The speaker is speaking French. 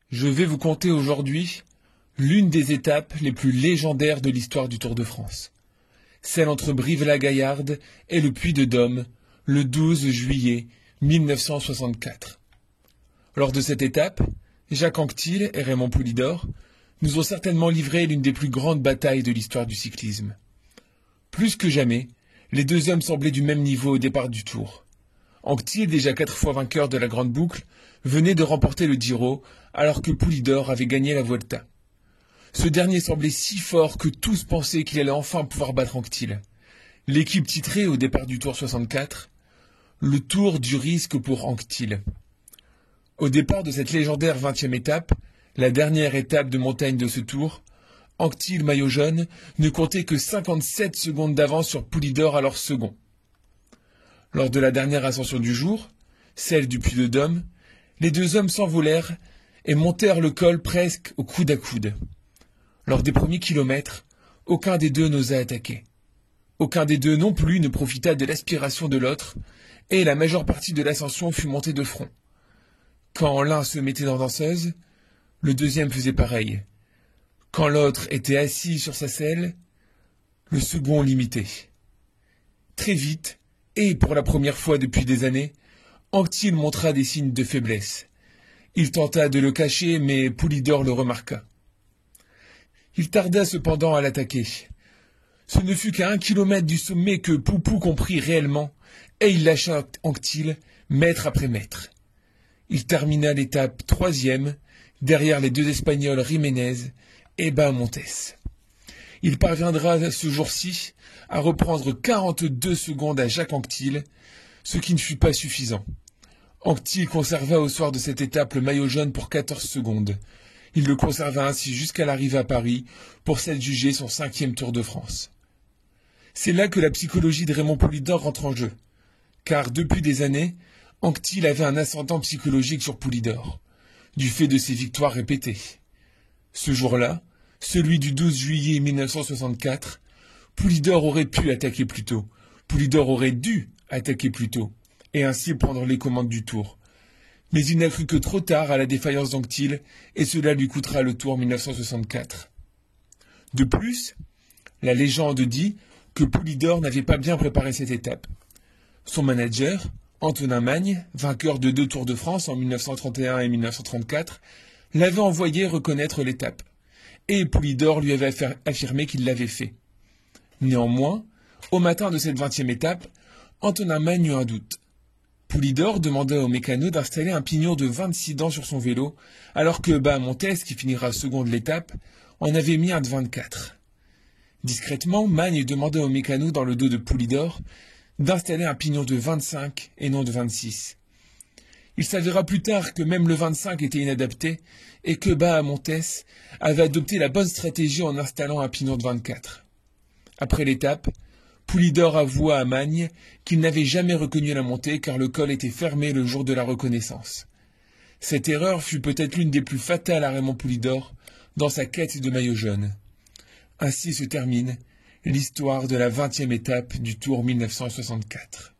Je vais vous conter aujourd'hui l'une des étapes les plus légendaires de l'histoire du Tour de France. Celle entre Brive-la-Gaillarde et le Puy-de-Dôme, le 12 juillet 1964. Lors de cette étape, Jacques Anquetil et Raymond Poulidor nous ont certainement livré l'une des plus grandes batailles de l'histoire du cyclisme. Plus que jamais, les deux hommes semblaient du même niveau au départ du Tour. Anquetil, déjà 4 fois vainqueur de la Grande Boucle, venait de remporter le Giro, alors que Poulidor avait gagné la Vuelta. Ce dernier semblait si fort que tous pensaient qu'il allait enfin pouvoir battre Anquetil. L'équipe titrait au départ du Tour 64, le Tour du risque pour Anquetil. Au départ de cette légendaire 20e étape, la dernière étape de montagne de ce Tour, Anquetil, maillot jaune, ne comptait que 57 secondes d'avance sur Poulidor, alors second. Lors de la dernière ascension du jour, celle du Puy-de-Dôme, les deux hommes s'envolèrent et montèrent le col presque au coude à coude. Lors des premiers kilomètres, aucun des deux n'osa attaquer. Aucun des deux non plus ne profita de l'aspiration de l'autre, et la majeure partie de l'ascension fut montée de front. Quand l'un se mettait en danseuse, le deuxième faisait pareil. Quand l'autre était assis sur sa selle, le second l'imitait. Très vite, et pour la première fois depuis des années, Anquetil montra des signes de faiblesse. Il tenta de le cacher, mais Poulidor le remarqua. Il tarda cependant à l'attaquer. Ce ne fut qu'à 1 kilomètre du sommet que Poupou comprit réellement, et il lâcha Anquetil, mètre après mètre. Il termina l'étape 3e, derrière les deux Espagnols Jiménez et Bahamontes. Il parviendra ce jour-ci à reprendre 42 secondes à Jacques Anquetil, ce qui ne fut pas suffisant. Anquetil conserva au soir de cette étape le maillot jaune pour 14 secondes. Il le conserva ainsi jusqu'à l'arrivée à Paris pour s'adjuger son 5e Tour de France. C'est là que la psychologie de Raymond Poulidor rentre en jeu, car depuis des années, Anquetil avait un ascendant psychologique sur Poulidor, du fait de ses victoires répétées. Ce jour-là, celui du 12 juillet 1964, Poulidor aurait pu attaquer plus tôt, Poulidor aurait dû attaquer plus tôt, et ainsi prendre les commandes du Tour. Mais il n'a cru que trop tard à la défaillance d'Anquetil, et cela lui coûtera le Tour 1964. De plus, la légende dit que Poulidor n'avait pas bien préparé cette étape. Son manager, Antonin Magne, vainqueur de 2 Tours de France en 1931 et 1934, l'avait envoyé reconnaître l'étape, et Poulidor lui avait affirmé qu'il l'avait fait. Néanmoins, au matin de cette 20e étape, Antonin Magne eut un doute. Poulidor demanda au mécano d'installer un pignon de 26 dents sur son vélo, alors que Bahamontes, qui finira second de l'étape, en avait mis un de 24. Discrètement, Magne demanda au mécano dans le dos de Poulidor d'installer un pignon de 25 et non de 26. Il s'avéra plus tard que même le 25 était inadapté et que Bahamontes avait adopté la bonne stratégie en installant un pignon de 24. Après l'étape, Poulidor avoua à Magne qu'il n'avait jamais reconnu la montée car le col était fermé le jour de la reconnaissance. Cette erreur fut peut-être l'une des plus fatales à Raymond Poulidor dans sa quête de maillot jaune. Ainsi se termine l'histoire de la 20e étape du Tour 1964.